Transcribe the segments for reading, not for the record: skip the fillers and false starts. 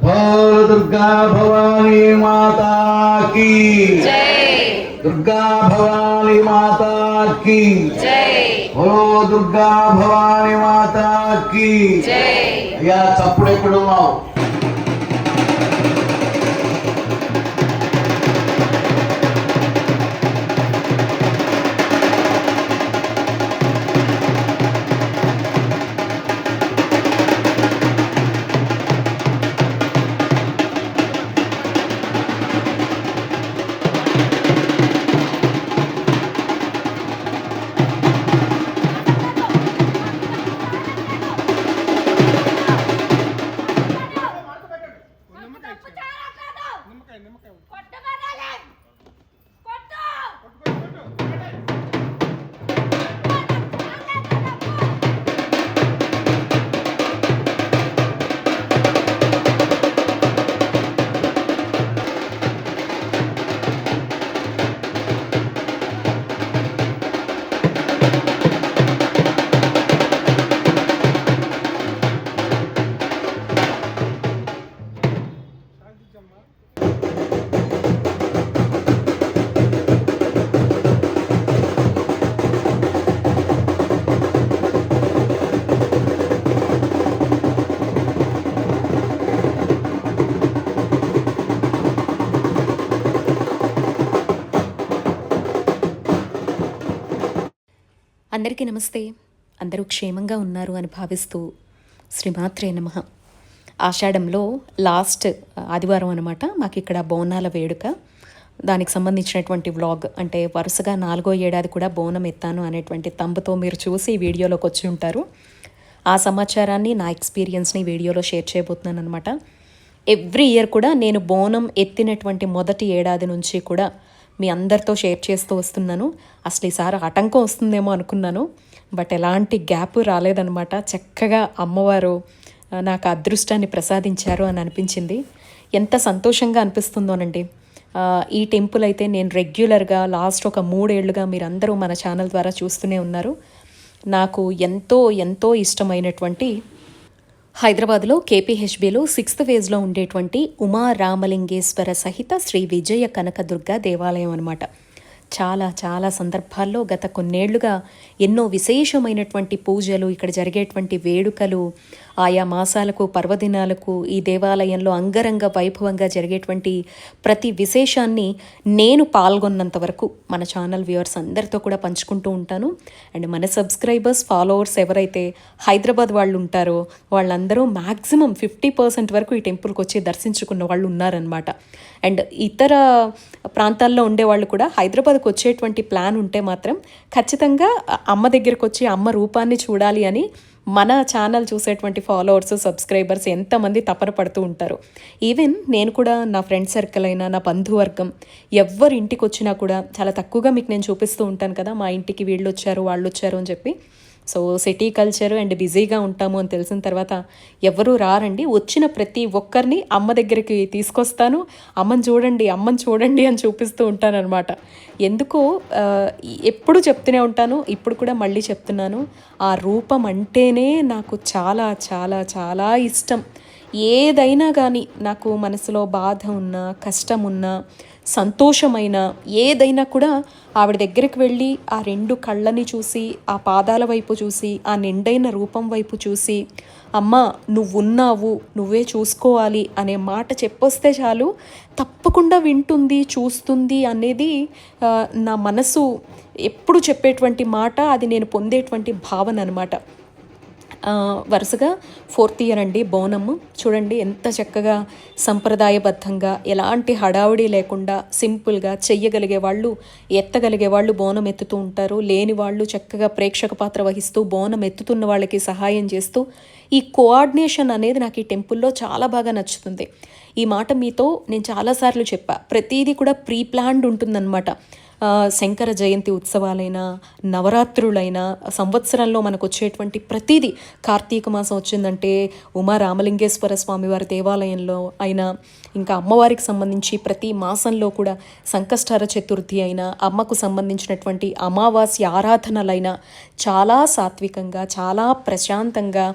बोल दुर्गा भवानी माता की जय। दुर्गा भवानी माता की जय। बोलो दुर्गा भवानी माता की जय। या चప్పుడు ఎక్కడున్నావు? అందరికీ నమస్తే. అందరూ క్షేమంగా ఉన్నారు అని భావిస్తూ శ్రీమాత్రే నమః. ఆషాఢంలో లాస్ట్ ఆదివారం అనమాట మాకు ఇక్కడ బోనాల వేడుక. దానికి సంబంధించినటువంటి వ్లాగ్, అంటే వరుసగా 4వ ఏడాది కూడా బోనం ఎత్తాను అనేటువంటి తంబుతో మీరు చూసి ఈ వీడియోలోకి వచ్చి ఉంటారు. ఆ సమాచారాన్ని, నా ఎక్స్పీరియన్స్ని వీడియోలో షేర్ చేయబోతున్నాను అనమాట. ఎవ్రీ ఇయర్ కూడా నేను బోనం ఎత్తినటువంటి మొదటి ఏడాది నుంచి కూడా మీ అందరితో షేర్ చేస్తూ వస్తున్నాను. అసలు ఈసారి ఆటంకం వస్తుందేమో అనుకున్నాను, బట్ ఎలాంటి గ్యాప్ రాలేదనమాట. చక్కగా అమ్మవారు నాకు అదృష్టాన్ని ప్రసాదించారు అని అనిపించింది. ఎంత సంతోషంగా అనిపిస్తుందోనండి. ఈ టెంపుల్ అయితే నేను రెగ్యులర్గా లాస్ట్ ఒక 3 ఏళ్లుగా మీరందరూ మన ఛానల్ ద్వారా చూస్తూనే ఉన్నారు. నాకు ఎంతో ఎంతో ఇష్టమైనటువంటి హైదరాబాద్లో కేపీహెచ్బిలో 6th ఫేజ్లో ఉండేటువంటి ఉమా రామలింగేశ్వర సహిత శ్రీ విజయ కనకదుర్గ దేవాలయం అనమాట. చాలా చాలా సందర్భాల్లో గత కొన్నేళ్లుగా ఎన్నో విశేషమైనటువంటి పూజలు, ఇక్కడ జరిగేటువంటి వేడుకలు, ఆయా మాసాలకు, పర్వదినాలకు ఈ దేవాలయంలో అంగరంగ వైభవంగా జరిగేటువంటి ప్రతి విశేషాన్ని నేను పాల్గొన్నంత వరకు మన ఛానల్ వ్యూవర్స్ అందరితో కూడా పంచుకుంటూ ఉంటాను. అండ్ మన సబ్స్క్రైబర్స్, ఫాలోవర్స్ ఎవరైతే హైదరాబాద్ వాళ్ళు ఉంటారో వాళ్ళందరూ మ్యాక్సిమం 50% వరకు ఈ టెంపుల్కి వచ్చి దర్శించుకున్న వాళ్ళు ఉన్నారనమాట. అండ్ ఇతర ప్రాంతాల్లో ఉండేవాళ్ళు కూడా హైదరాబాద్కి వచ్చేటువంటి ప్లాన్ ఉంటే మాత్రం ఖచ్చితంగా అమ్మ దగ్గరకు వచ్చి అమ్మ రూపాన్ని చూడాలి అని మన ఛానల్ చూసేటువంటి ఫాలోవర్స్, సబ్స్క్రైబర్స్ ఎంతమంది తపన పడుతూ ఉంటారు. ఈవెన్ నేను కూడా నా ఫ్రెండ్ సర్కిల్ అయినా, నా బంధువర్గం ఎవరి ఇంటికి వచ్చినా కూడా చాలా తక్కువగా మీకు నేను చూపిస్తూ ఉంటాను కదా, మా ఇంటికి వీళ్ళు వచ్చారు, వాళ్ళు వచ్చారు అని చెప్పి. సో సిటీ కల్చర్ అండ్ బిజీగా ఉంటాము అని తెలిసిన తర్వాత ఎవరూ రారండి. వచ్చిన ప్రతి ఒక్కరిని అమ్మ దగ్గరికి తీసుకొస్తాను. అమ్మని చూడండి అని చూపిస్తూ ఉంటాను అనమాట. ఎందుకో ఎప్పుడు చెప్తూనే ఉంటాను, ఇప్పుడు కూడా మళ్ళీ చెప్తున్నాను, ఆ రూపం అంటేనే నాకు చాలా చాలా చాలా ఇష్టం. ఏదైనా కానీ నాకు మనసులో బాధ ఉన్నా, కష్టం ఉన్నా, సంతోషమైన ఏదైనా కూడా ఆవిడ దగ్గరికి వెళ్ళి ఆ 2 కళ్ళని చూసి, ఆ పాదాల వైపు చూసి, ఆ నిండైన రూపం వైపు చూసి, అమ్మ నువ్వున్నావు, నువ్వే చూసుకోవాలి అనే మాట చెప్పొస్తే చాలు, తప్పకుండా వింటుంది, చూస్తుంది అనేది నా మనసు ఎప్పుడు చెప్పేటువంటి మాట. అది నేను పొందేటువంటి భావన అనమాట. వరుసగా 4th ఇయర్ అండి బోనము. చూడండి ఎంత చక్కగా సంప్రదాయబద్ధంగా, ఎలాంటి హడావుడి లేకుండా సింపుల్గా చెయ్యగలిగే వాళ్ళు, ఎత్తగలిగే వాళ్ళు బోనం ఎత్తుతూ ఉంటారు. లేని వాళ్ళు చక్కగా ప్రేక్షక పాత్ర వహిస్తూ బోనం ఎత్తుతున్న వాళ్ళకి సహాయం చేస్తూ, ఈ కోఆర్డినేషన్ అనేది నాకు ఈ టెంపుల్లో చాలా బాగా నచ్చుతుంది. ఈ మాట మీతో నేను చాలాసార్లు చెప్పా. ప్రతిదీ కూడా ప్రీ ప్లాన్డ్ ఉంటుందన్నమాట. శంకర జయంతి ఉత్సవాలైనా, నవరాత్రులైనా, సంవత్సరంలో మనకు వచ్చేటువంటి ప్రతిదీ, కార్తీక మాసం వచ్చిందంటే ఉమా రామలింగేశ్వర స్వామివారి దేవాలయంలో అయినా, ఇంకా అమ్మవారికి సంబంధించి ప్రతి మాసంలో కూడా సంకష్టహర చతుర్థి అయినా, అమ్మకు సంబంధించినటువంటి అమావాస్య ఆరాధనలైనా చాలా సాత్వికంగా, చాలా ప్రశాంతంగా,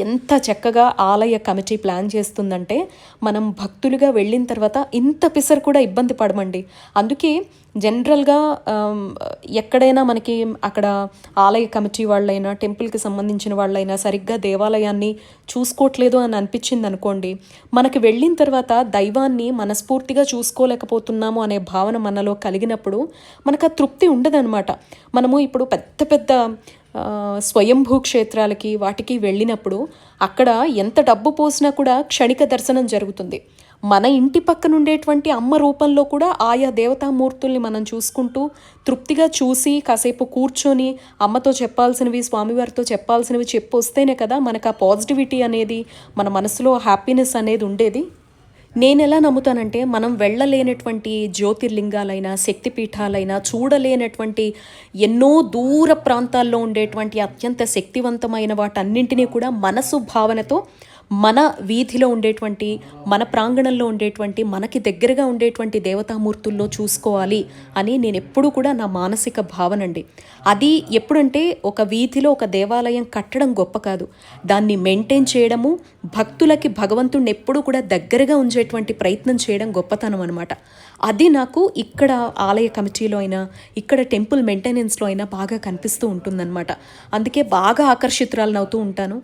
ఎంత చక్కగా ఆలయ కమిటీ ప్లాన్ చేస్తుందంటే మనం భక్తులుగా వెళ్ళిన తర్వాత ఇంత పిసరు కూడా ఇబ్బంది పడమండి. అందుకే జనరల్గా ఎక్కడైనా మనకి అక్కడ ఆలయ కమిటీ వాళ్ళైనా టెంపుల్కి సంబంధించిన వాళ్ళైనా సరిగ్గా దేవాలయాన్ని చూసుకోవట్లేదు అని అనిపించింది అనుకోండి, మనకి వెళ్ళిన తర్వాత దైవాన్ని మనస్ఫూర్తిగా చూసుకోలేకపోతున్నాము అనే భావన మనలో కలిగినప్పుడు మనకు ఆ తృప్తి ఉండదన్నమాట. మనము ఇప్పుడు పెద్ద పెద్ద స్వయంభూ క్షేత్రాలకి వాటికి వెళ్ళినప్పుడు అక్కడ ఎంత డబ్బు పోసినా కూడా క్షణిక దర్శనం జరుగుతుంది. మన ఇంటి పక్కన ఉండేటువంటి అమ్మ రూపంలో కూడా ఆయా దేవతామూర్తుల్ని మనం చూసుకుంటూ తృప్తిగా చూసి కాసేపు కూర్చొని అమ్మతో చెప్పాల్సినవి స్వామివారితో చెప్పాల్సినవి చెప్పొస్తేనే కదా మనకు ఆ పాజిటివిటీ అనేది, మన మనసులో హ్యాపీనెస్ అనేది ఉండేది. నేను ఎలా నమ్ముతానంటే, మనం వెళ్ళలేనటువంటి జ్యోతిర్లింగాలైనా శక్తిపీఠాలైనా చూడలేనటువంటి ఎన్నో దూర ప్రాంతాల్లో ఉండేటువంటి అత్యంత శక్తివంతమైన వాటన్నింటినీ కూడా మనసు భావనతో మన వీధిలో ఉండేటువంటి, మన ప్రాంగణంలో ఉండేటువంటి, మనకి దగ్గరగా ఉండేటువంటి దేవతామూర్తుల్లో చూసుకోవాలి అని నేను ఎప్పుడూ కూడా నా మానసిక భావనండి. అది ఎప్పుడంటే ఒక వీధిలో ఒక దేవాలయం కట్టడం గొప్ప కాదు, దాన్ని మెయింటైన్ చేయడము, భక్తులకి భగవంతుడిని ఎప్పుడూ కూడా దగ్గరగా ఉంచేటువంటి ప్రయత్నం చేయడం గొప్పతనం అనమాట. అది నాకు ఇక్కడ ఆలయ కమిటీలో అయినా ఇక్కడ టెంపుల్ మెయింటెనెన్స్లో అయినా బాగా కనిపిస్తూ ఉంటుందన్నమాట. అందుకే బాగా ఆకర్షితురాలను అవుతూ ఉంటాను.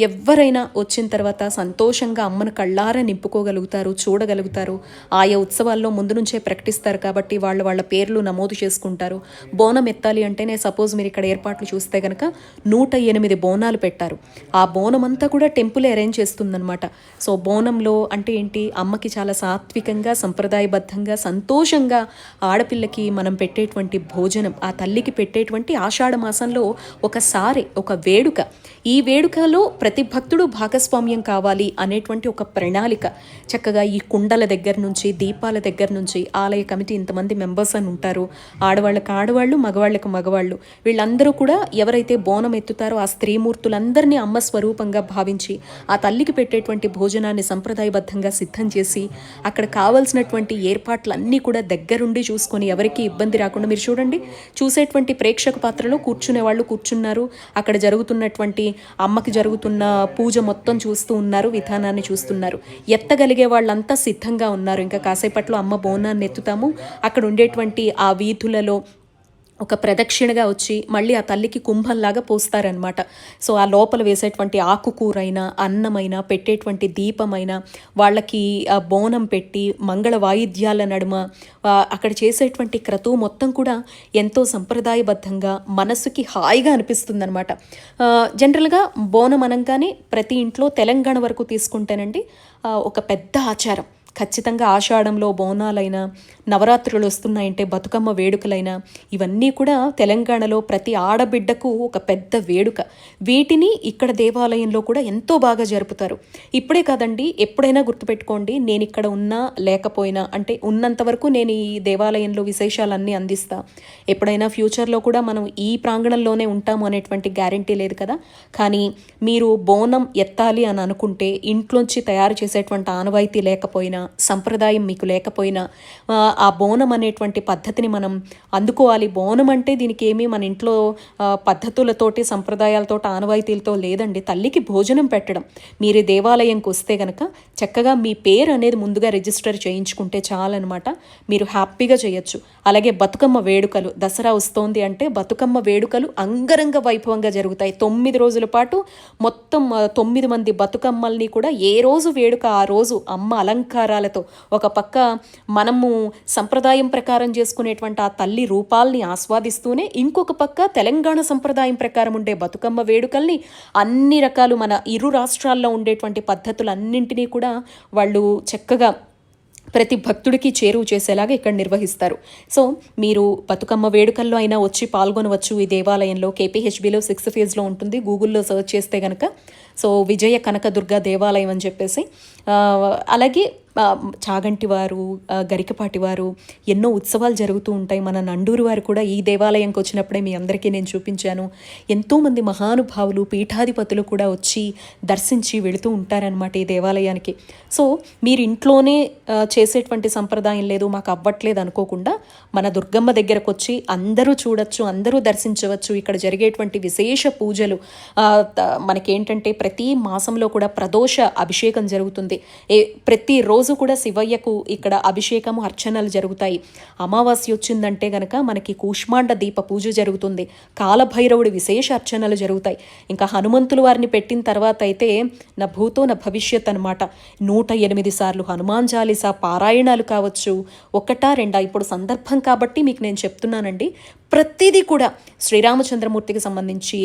ఎవరైనా వచ్చిన తర్వాత సంతోషంగా అమ్మను కళ్ళారా నింపుకోగలుగుతారు, చూడగలుగుతారు. ఆయా ఉత్సవాల్లో ముందు నుంచే ప్రకటిస్తారు కాబట్టి వాళ్ళ పేర్లు నమోదు చేసుకుంటారు. బోనం ఎత్తాలి అంటేనే సపోజ్ మీరు ఇక్కడ ఏర్పాట్లు చూస్తే కనుక 108 బోనాలు పెట్టారు. ఆ బోనం అంతా కూడా టెంపులే అరేంజ్ చేస్తుందన్నమాట. సో బోనంలో అంటే ఏంటి, అమ్మకి చాలా సాత్వికంగా సంప్రదాయబద్ధంగా సంతోషంగా ఆడపిల్లకి మనం పెట్టేటువంటి భోజనం, ఆ తల్లికి పెట్టేటువంటి ఆషాఢ మాసంలో ఒకసారి ఒక వేడుక. ఈ వేడుకలో ప్రతి భక్తుడు భాగస్వామ్యం కావాలి అనేటువంటి ఒక ప్రణాళిక చక్కగా ఈ కుండల దగ్గర నుంచి, దీపాల దగ్గర నుంచి, ఆలయ కమిటీ ఇంతమంది మెంబర్స్ అని ఉంటారు, ఆడవాళ్ళకి ఆడవాళ్ళు, మగవాళ్ళకి మగవాళ్ళు, వీళ్ళందరూ కూడా ఎవరైతే బోనం ఎత్తుతారో ఆ స్త్రీమూర్తులందరినీ అమ్మ స్వరూపంగా భావించి ఆ తల్లికి పెట్టేటువంటి భోజనాన్ని సంప్రదాయబద్ధంగా సిద్ధం చేసి అక్కడ కావాల్సినటువంటి ఏర్పాట్లన్నీ కూడా దగ్గరుండి చూసుకొని ఎవరికి ఇబ్బంది రాకుండా, మీరు చూడండి చూసేటువంటి ప్రేక్షక పాత్రలో కూర్చునే వాళ్ళు కూర్చున్నారు, అక్కడ జరుగుతున్నటువంటి అమ్మకి జరుగుతున్న పూజ మొత్తం చూస్తూ ఉన్నారు, విధానాన్ని చూస్తున్నారు. ఎత్తగలిగే వాళ్ళంతా సిద్ధంగా ఉన్నారు. ఇంకా కాసేపట్లో అమ్మ బోనాన్ని ఎత్తుతాము. అక్కడ ఉండేటువంటి ఆ వీధులలో ఒక ప్రదక్షిణగా వచ్చి మళ్ళీ ఆ తల్లికి కుంభంలాగా పోస్తారనమాట. సో ఆ లోపల వేసేటువంటి ఆకుకూరైనా, అన్నమైనా, పెట్టేటువంటి దీపమైనా, వాళ్ళకి బోనం పెట్టి మంగళ వాయిద్యాల నడుమ అక్కడ చేసేటువంటి క్రతువు మొత్తం కూడా ఎంతో సంప్రదాయబద్ధంగా మనసుకి హాయిగా అనిపిస్తుందన్నమాట. జనరల్గా బోనం అనగానే ప్రతి ఇంట్లో తెలంగాణ వరకు తీసుకుంటేనండి ఒక పెద్ద ఆచారం. ఖచ్చితంగా ఆషాఢంలో బోనాలైనా, నవరాత్రులు వస్తున్నాయంటే బతుకమ్మ వేడుకలైనా, ఇవన్నీ కూడా తెలంగాణలో ప్రతి ఆడబిడ్డకు ఒక పెద్ద వేడుక. వీటిని ఇక్కడ దేవాలయంలో కూడా ఎంతో బాగా జరుపుతారు. ఇప్పుడే కాదండి, ఎప్పుడైనా గుర్తుపెట్టుకోండి, నేను ఇక్కడ ఉన్నా లేకపోయినా, అంటే ఉన్నంత వరకు నేను ఈ దేవాలయంలో విశేషాలన్నీ అందిస్తా. ఎప్పుడైనా ఫ్యూచర్లో కూడా మనం ఈ ప్రాంగణంలోనే ఉంటాము అనేటువంటి గ్యారంటీ లేదు కదా. కానీ మీరు బోనం ఎత్తాలి అని అనుకుంటే ఇంట్లోంచి తయారు చేసేటువంటి ఆనవాయితీ లేకపోయినా, సంప్రదాయం మీకు లేకపోయినా, ఆ బోనం అనేటువంటి పద్ధతిని మనం అందుకోవాలి. బోనం అంటే దీనికి ఏమీ మన ఇంట్లో పద్ధతులతోటి, సంప్రదాయాలతో, ఆనవాయితీలతో లేదండి. తల్లికి భోజనం పెట్టడం. మీరు దేవాలయంకి వస్తే గనక చక్కగా మీ పేరు అనేది ముందుగా రిజిస్టర్ చేయించుకుంటే చాలన్నమాట. మీరు హ్యాపీగా చేయొచ్చు. అలాగే బతుకమ్మ వేడుకలు, దసరా వస్తోంది అంటే బతుకమ్మ వేడుకలు అంగరంగ వైభవంగా జరుగుతాయి. 9 రోజుల పాటు మొత్తం 9 మంది బతుకమ్మల్ని కూడా ఏ రోజు వేడుక ఆ రోజు అమ్మ అలంకారాలతో, ఒక పక్క మనము సంప్రదాయం ప్రకారం చేసుకునేటువంటి ఆ తల్లి రూపాల్ని ఆస్వాదిస్తూనే, ఇంకొక పక్క తెలంగాణ సంప్రదాయం ప్రకారం ఉండే బతుకమ్మ వేడుకల్ని అన్ని రకాలు మన ఇరు రాష్ట్రాల్లో ఉండేటువంటి పద్ధతులన్నింటినీ కూడా వాళ్ళు చక్కగా ప్రతి భక్తుడికి చేరువ చేసేలాగా ఇక్కడ నిర్వహిస్తారు. సో మీరు బతుకమ్మ వేడుకల్లో అయినా వచ్చి పాల్గొనవచ్చు. ఈ దేవాలయంలో KPHBలో 6th phase ఉంటుంది. గూగుల్లో సర్చ్ చేస్తే కనుక సో విజయ కనకదుర్గ దేవాలయం అని చెప్పేసి, అలాగే చాగంటి వారు, గరికపాటి వారు ఎన్నో ఉత్సవాలు జరుగుతూ ఉంటాయి. మన నండూరు వారు కూడా ఈ దేవాలయంకి వచ్చినప్పుడే మీ అందరికీ నేను చూపించాను. ఎంతోమంది మహానుభావులు, పీఠాధిపతులు కూడా వచ్చి దర్శించి వెళుతూ ఉంటారనమాట ఈ దేవాలయానికి. సో మీరు ఇంట్లోనే చేసేటువంటి సంప్రదాయం లేదు, మాకు అవ్వట్లేదు అనుకోకుండా మన దుర్గమ్మ దగ్గరకు వచ్చి అందరూ చూడొచ్చు, అందరూ దర్శించవచ్చు. ఇక్కడ జరిగేటువంటి విశేష పూజలు మనకేంటంటే ప్రతి మాసంలో కూడా ప్రదోష అభిషేకం జరుగుతుంది. ప్రతిరోజు కూడా శివయ్యకు ఇక్కడ అభిషేకము అర్చనలు జరుగుతాయి. అమావాస్య వచ్చిందంటే గనక మనకి కూష్మాండ దీప పూజ జరుగుతుంది. కాలభైరవుడి విశేష అర్చనలు జరుగుతాయి. ఇంకా హనుమంతుల వారిని పెట్టిన తర్వాత అయితే నా భూతో నా భవిష్యత్ అనమాట. 108 సార్లు హనుమాన్ చాలీసా పారాయణాలు కావచ్చు, 1, 2 ఇప్పుడు సందర్భం కాబట్టి మీకు నేను చెప్తున్నానండి. ప్రతిదీ కూడా శ్రీరామచంద్రమూర్తికి సంబంధించి,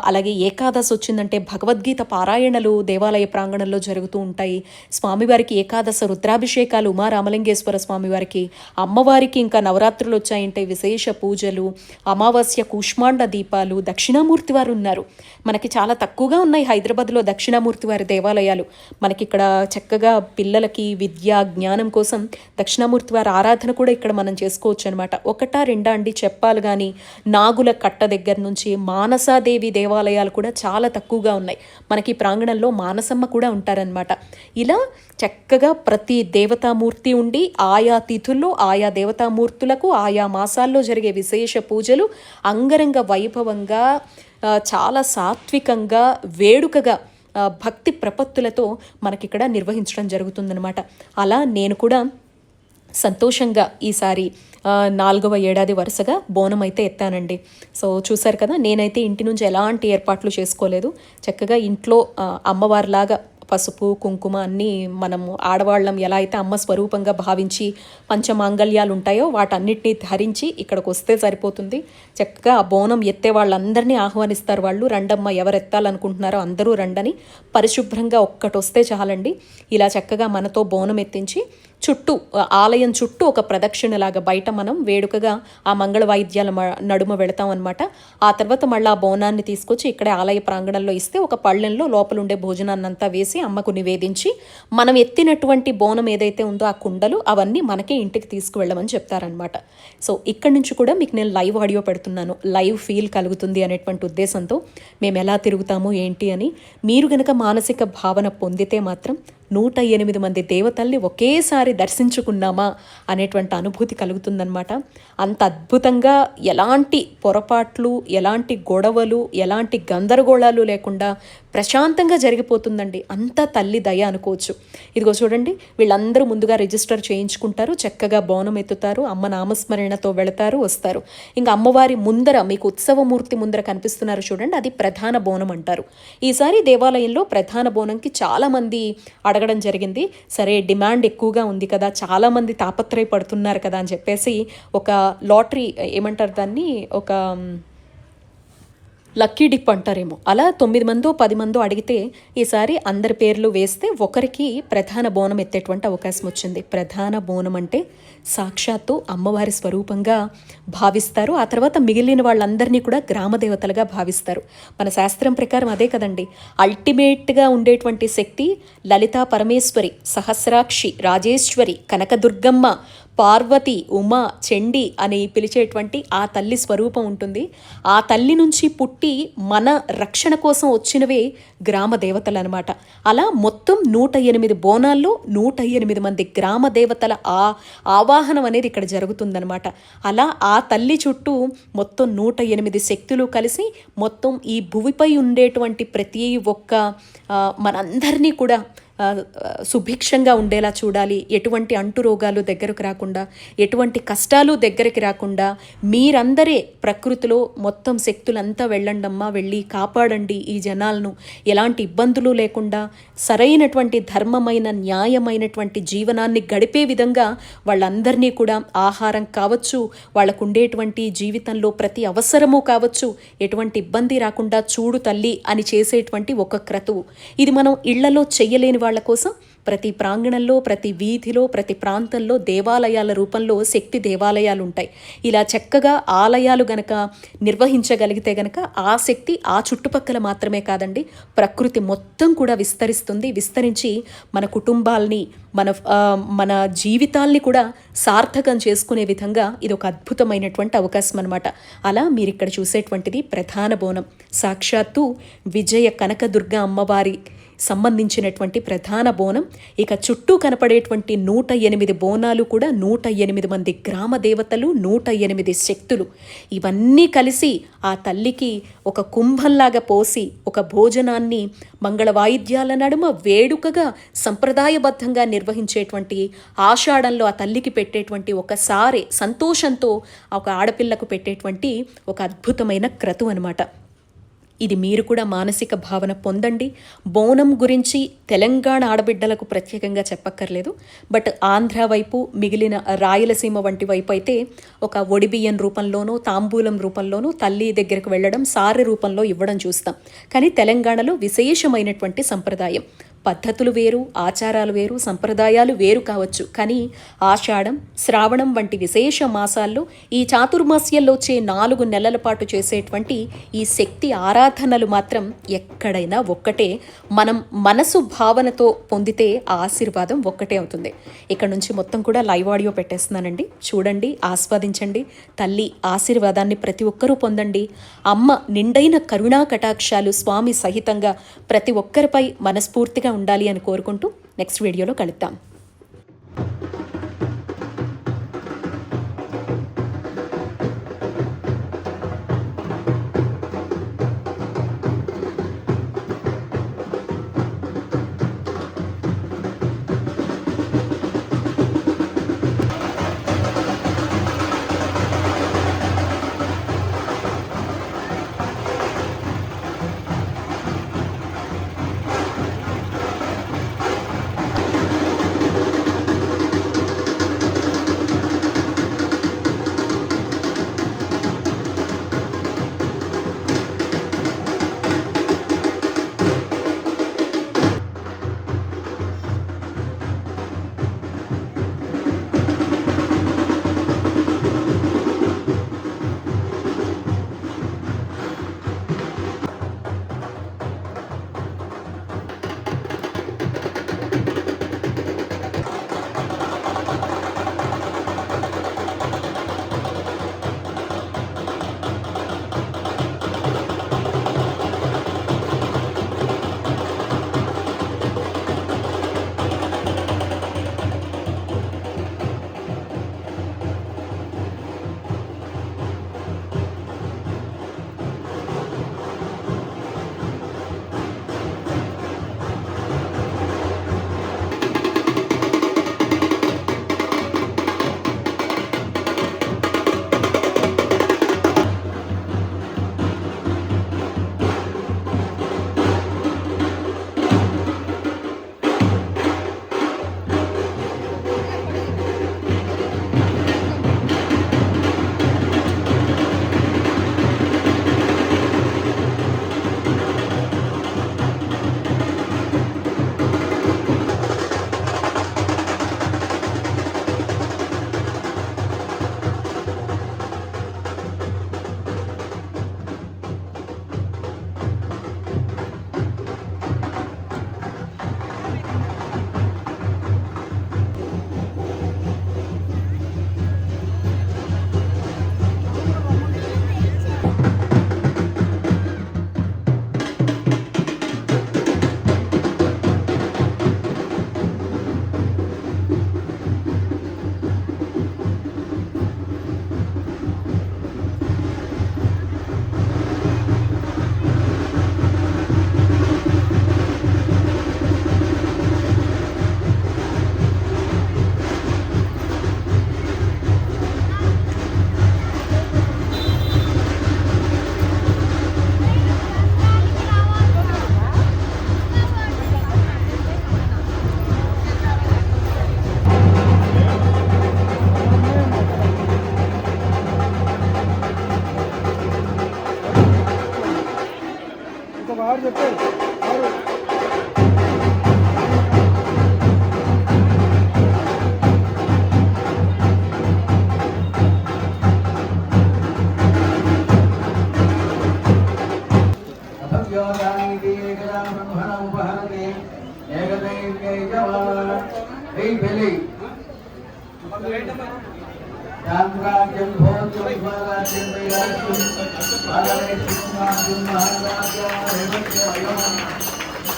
అలాగే ఏకాదశి వచ్చిందంటే భగవద్గీత పారాయణలు దేవాలయ ప్రాంగణంలో జరుగుతూ ఉంటాయి. స్వామివారికి ఏకాదశ రుద్రాభిషేకాలు, ఉమారామలింగేశ్వర స్వామివారికి, అమ్మవారికి ఇంకా నవరాత్రులు వచ్చాయంటే విశేష పూజలు, అమావాస్య కూష్మాండ దీపాలు. దక్షిణామూర్తి వారు ఉన్నారు. మనకి చాలా తక్కువగా ఉన్నాయి హైదరాబాద్లో దక్షిణామూర్తి వారి దేవాలయాలు. మనకి ఇక్కడ చక్కగా పిల్లలకి విద్య జ్ఞానం కోసం దక్షిణామూర్తి వారి ఆరాధన కూడా ఇక్కడ మనం చేసుకోవచ్చు అనమాట. 1, 2 అండి చెప్పాలి కానీ, నాగుల కట్ట దగ్గర నుంచి మానసాదేవి దేవాలయాలు కూడా చాలా తక్కువగా ఉన్నాయి. మనకి ప్రాంగణంలో మానసమ్మ కూడా ఉంటారనమాట. ఇలా చక్కగా ప్రతి దేవతామూర్తి ఉండి ఆయా తిథుల్లో ఆయా దేవతామూర్తులకు ఆయా మాసాల్లో జరిగే విశేష పూజలు అంగరంగ వైభవంగా, చాలా సాత్వికంగా, వేడుకగా, భక్తి ప్రపత్తులతో మనకిక్కడ నిర్వహించడం జరుగుతుందనమాట. అలా నేను కూడా సంతోషంగా ఈసారి 4వ ఏడాది వరుసగా బోనం అయితే ఎత్తానండి. సో చూసారు కదా, నేనైతే ఇంటి నుంచి ఎలాంటి ఏర్పాట్లు చేసుకోలేదు. చక్కగా ఇంట్లో అమ్మవారిలాగా పసుపు కుంకుమ అన్నీ మనము ఆడవాళ్ళం ఎలా అయితే అమ్మ స్వరూపంగా భావించి పంచమాంగళ్యాలు ఉంటాయో వాటన్నిటినీ ధరించి ఇక్కడికి వస్తే సరిపోతుంది. చక్కగా ఆ బోనం ఎత్తే వాళ్ళందరినీ ఆహ్వానిస్తారు వాళ్ళు. రండమ్మ, ఎవరు ఎత్తాలనుకుంటున్నారో అందరూ రండని. పరిశుభ్రంగా ఒక్కటి వస్తే చాలండి. ఇలా చక్కగా మనతో బోనం ఎత్తించి చుట్టూ, ఆలయం చుట్టూ ఒక ప్రదక్షిణలాగా బయట మనం వేడుకగా ఆ మంగళ వాయిద్యాల నడుమ వెళతాం అనమాట. ఆ తర్వాత మళ్ళీ ఆ బోనాన్ని తీసుకొచ్చి ఇక్కడే ఆలయ ప్రాంగణంలో ఇస్తే ఒక పళ్ళెంలో లోపల ఉండే భోజనాన్ని అంతా వేసి అమ్మకు నివేదించి మనం ఎత్తినటువంటి బోనం ఏదైతే ఉందో ఆ కుండలు అవన్నీ మనకే ఇంటికి తీసుకువెళ్ళమని చెప్తారనమాట. సో ఇక్కడి నుంచి కూడా మీకు నేను లైవ్ ఆడియో పెడుతున్నాను. లైవ్ ఫీల్ కలుగుతుంది అనేటువంటి ఉద్దేశంతో మేము ఎలా తిరుగుతాము ఏంటి అని. మీరు గనక మానసిక భావన పొందితే మాత్రం 108 మంది దేవతల్ని ఒకేసారి దర్శించుకున్నామా అనేటువంటి అనుభూతి కలుగుతుందన్నమాట. అంత అద్భుతంగా, ఎలాంటి పొరపాట్లు, ఎలాంటి గొడవలు, ఎలాంటి గందరగోళాలు లేకుండా ప్రశాంతంగా జరిగిపోతుందండి. అంతా తల్లి దయ అనుకోవచ్చు. ఇదిగో చూడండి, వీళ్ళందరూ ముందుగా రిజిస్టర్ చేయించుకుంటారు, చక్కగా బోనం ఎత్తుతారు, అమ్మ నామస్మరణతో వెళతారు, వస్తారు. ఇంకా అమ్మవారి ముందర మీకు ఉత్సవమూర్తి ముందర కనిపిస్తున్నారు చూడండి, అది ప్రధాన బోనం అంటారు. ఈసారి దేవాలయంలో ప్రధాన బోనంకి చాలామంది అడగడం జరిగింది. సరే, డిమాండ్ ఎక్కువగా ఉంది కదా, చాలామంది తాపత్రయపడుతున్నారు కదా అని చెప్పేసి ఒక లాటరీ, ఏమంటారు దాన్ని, ఒక లక్కీ డిప్ అంటారేమో, అలా 9 మందో 10 మందో అడిగితే ఈసారి అందరి పేర్లు వేస్తే ఒకరికి ప్రధాన బోనం ఎత్తేటువంటి అవకాశం వచ్చింది. ప్రధాన బోనం అంటే సాక్షాత్తు అమ్మవారి స్వరూపంగా భావిస్తారు. ఆ తర్వాత మిగిలిన వాళ్ళందరినీ కూడా గ్రామదేవతలుగా భావిస్తారు. మన శాస్త్రం ప్రకారం అదే కదండి. అల్టిమేట్గా ఉండేటువంటి శక్తి లలితా పరమేశ్వరి, సహస్రాక్షి, రాజేశ్వరి, కనకదుర్గమ్మ, పార్వతి, ఉమ, చండి అని పిలిచేటువంటి ఆ తల్లి స్వరూపం ఉంటుంది. ఆ తల్లి నుంచి పుట్టి మన రక్షణ కోసం వచ్చినవే గ్రామ దేవతలు అనమాట. అలా మొత్తం 108 బోనాల్లో 108 మంది గ్రామ దేవతల ఆవాహనం అనేది ఇక్కడ జరుగుతుందనమాట. అలా ఆ తల్లి చుట్టూ మొత్తం 108 శక్తులు కలిసి మొత్తం ఈ భూమిపై ఉండేటువంటి ప్రతి ఒక్క మనందరినీ కూడా సుభిక్షంగా ఉండేలా చూడాలి. ఎటువంటి అంటు రోగాలు దగ్గరకు రాకుండా, ఎటువంటి కష్టాలు దగ్గరికి రాకుండా మీరందరే ప్రకృతిలో మొత్తం శక్తులంతా వెళ్ళండమ్మా, వెళ్ళి కాపాడండి ఈ జనాలను, ఎలాంటి ఇబ్బందులు లేకుండా సరైనటువంటి ధర్మమైన న్యాయమైనటువంటి జీవనాన్ని గడిపే విధంగా వాళ్ళందరినీ కూడా ఆహారం కావచ్చు, వాళ్ళకు ఉండేటువంటి జీవితంలో ప్రతి అవసరము కావచ్చు, ఎటువంటి ఇబ్బంది రాకుండా చూడు తల్లి అని చేసేటువంటి ఒక క్రతువు. ఇది మనం ఇళ్లలో చెయ్యలేని వాళ్ళ కోసం ప్రతి ప్రాంగణంలో, ప్రతి వీధిలో, ప్రతి ప్రాంతంలో దేవాలయాల రూపంలో శక్తి దేవాలయాలు ఉంటాయి. ఇలా చక్కగా ఆలయాలు గనక నిర్వహించగలిగితే గనక ఆ శక్తి ఆ చుట్టుపక్కల మాత్రమే కాదండి, ప్రకృతి మొత్తం కూడా విస్తరించి మన కుటుంబాల్ని, మన జీవితాల్ని కూడా సార్థకం చేసుకునే విధంగా ఇది ఒక అద్భుతమైనటువంటి అవకాశం అనమాట. అలా మీరు ఇక్కడ చూసేటువంటిది ప్రధాన బోనం. సాక్షాత్తు విజయ కనకదుర్గ అమ్మవారి సంబంధించినటువంటి ప్రధాన బోనం. ఇక చుట్టూ కనపడేటువంటి 108 బోనాలు కూడా 108 మంది గ్రామ దేవతలు, 108 శక్తులు, ఇవన్నీ కలిసి ఆ తల్లికి ఒక కుంభంలాగా పోసి ఒక భోజనాన్ని మంగళ వాయిద్యాల నడుమ వేడుకగా సంప్రదాయబద్ధంగా నిర్వహించేటువంటి ఆషాఢంలో ఆ తల్లికి పెట్టేటువంటి ఒకసారి సంతోషంతో ఒక ఆడపిల్లకు పెట్టేటువంటి ఒక అద్భుతమైన క్రతు అన్నమాట. ఇది మీరు కూడా మానసిక భావన పొందండి. బోనం గురించి తెలంగాణ ఆడబిడ్డలకు ప్రత్యేకంగా చెప్పక్కర్లేదు. బట్ ఆంధ్ర వైపు, మిగిలిన రాయలసీమ వంటి వైపు అయితే ఒక ఒడిబియ్యం రూపంలోనూ, తాంబూలం రూపంలోనూ తల్లి దగ్గరకు వెళ్ళడం, సారె రూపంలో ఇవ్వడం చూస్తాం. కానీ తెలంగాణలో విశేషమైనటువంటి సంప్రదాయం. పద్ధతులు వేరు, ఆచారాలు వేరు, సంప్రదాయాలు వేరు కావచ్చు. కానీ ఆషాఢం, శ్రావణం వంటి విశేష మాసాల్లో ఈ చాతుర్మాస్యంలో వచ్చే 4 నెలల పాటు చేసేటువంటి ఈ శక్తి ఆరాధనలు మాత్రం ఎక్కడైనా ఒక్కటే. మనం మనసు భావనతో పొందితే ఆ ఆశీర్వాదం ఒక్కటే అవుతుంది. ఇక్కడ నుంచి మొత్తం కూడా లైవ్ ఆడియో పెట్టేస్తున్నానండి, చూడండి, ఆస్వాదించండి. తల్లి ఆశీర్వాదాన్ని ప్రతి ఒక్కరూ పొందండి. అమ్మ నిండైన కరుణా కటాక్షాలు స్వామి సహితంగా ప్రతి ఒక్కరిపై మనస్ఫూర్తిగా ఉండాలి అని కోరుకుంటూ నెక్స్ట్ వీడియోలో కలుద్దాం.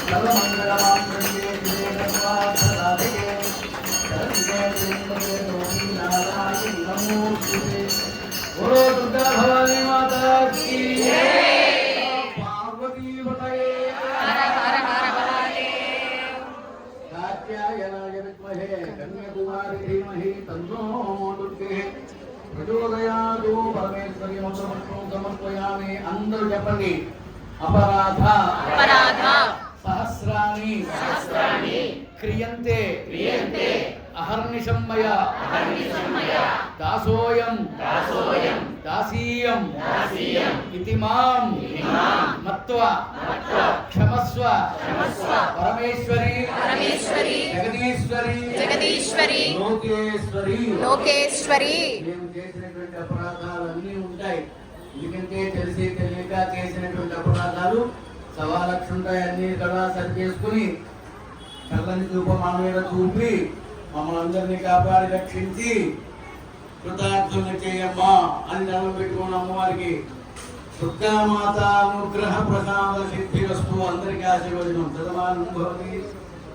సర్వమంగళమాంగళ్యే శివే సర్వార్థసాధకే శరణ్యే త్ర్యంబకే గౌరీ నారాయణి నమోస్తుతే. బోలో దుర్గా భవానీ మాతా కీ జై. పార్వతీ పతయే హర హర హర మహాదేవ్. కాత్యాయనాయ విద్మహే కన్యాకుమారి ధీమహి తన్నో దుర్గే ప్రచోదయాదు. పరమేశ్వరి మంత్రమంత్రం సమర్పయామి. అందరూ చెప్పండి. అపరాధ సహస్రాణి క్రియంతే అహర్నిశం మయా దాసోయం దాసీయం ఇతి మాం మత్వా క్షమస్వ పరమేశ్వరి జగదీశ్వరి లోకేశ్వరి. మేము చేసినటువంటి అపరాధాలన్నీ ఉంటాయి. ఎందుకంటే తెలిసి తెలియక చేసినటువంటి అపరాధాలు 1,00,000 ఉంటాయి. అన్ని కూడా సరి చేసుకుని చల్లని చూప మా మీద చూపి మమ్మల్ని అందరినీ కాపాడి రక్షించి కృతార్థుల్ని చేయమ్మా అని దండం పెట్టుకున్న అమ్మవారికి దుర్గామాత అనుగ్రహ ప్రసాద సిద్ధిరస్తు. అందరికీ ఆశీర్వచనం. చదమానం భవతి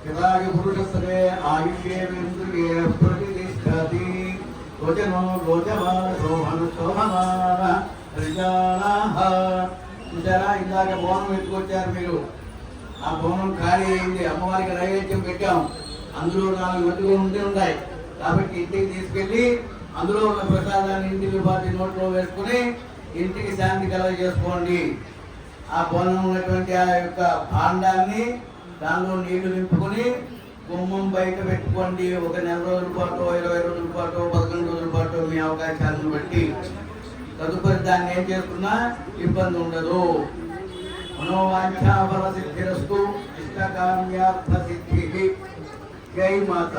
పితాయ పురుషస్సరే ఆయుష్యేంద్రియే ప్రతిష్టతి. వచనో గోచమాన శోభన శోభమాన చూసారా, ఇందాక బోనం ఎత్తుకొచ్చారు మీరు. ఆ బోనం ఖాళీ అయింది. అమ్మవారికి నైవేద్యం పెట్టాం. అందులో 4 మెతుకులు ఉంటాయి. కాబట్టి ఇంటికి తీసుకెళ్ళి అందులో ఉన్న ప్రసాదాన్ని ఇంటికి పాటి నోట్లో వేసుకుని ఇంటికి శాంతి కలగజేసుకోండి. ఆ బోనం ఉన్నటువంటి ఆ యొక్క భాండాన్ని దానిలో నీళ్లు నింపుకొని గుమ్మం బయట పెట్టుకోండి. ఒక 4 రోజుల పాటు, 20 రోజుల పాటు, 11 రోజుల పాటు మీ అవకాశాలను బట్టి. తదుపరి దాన్ని ఏం చేసుకున్నా ఇబ్బంది ఉండదు. మనోవాంఛాఫల సిద్ధిరస్తు. ఇష్టకామ్యార్థ సిద్ధికి. జై మాత.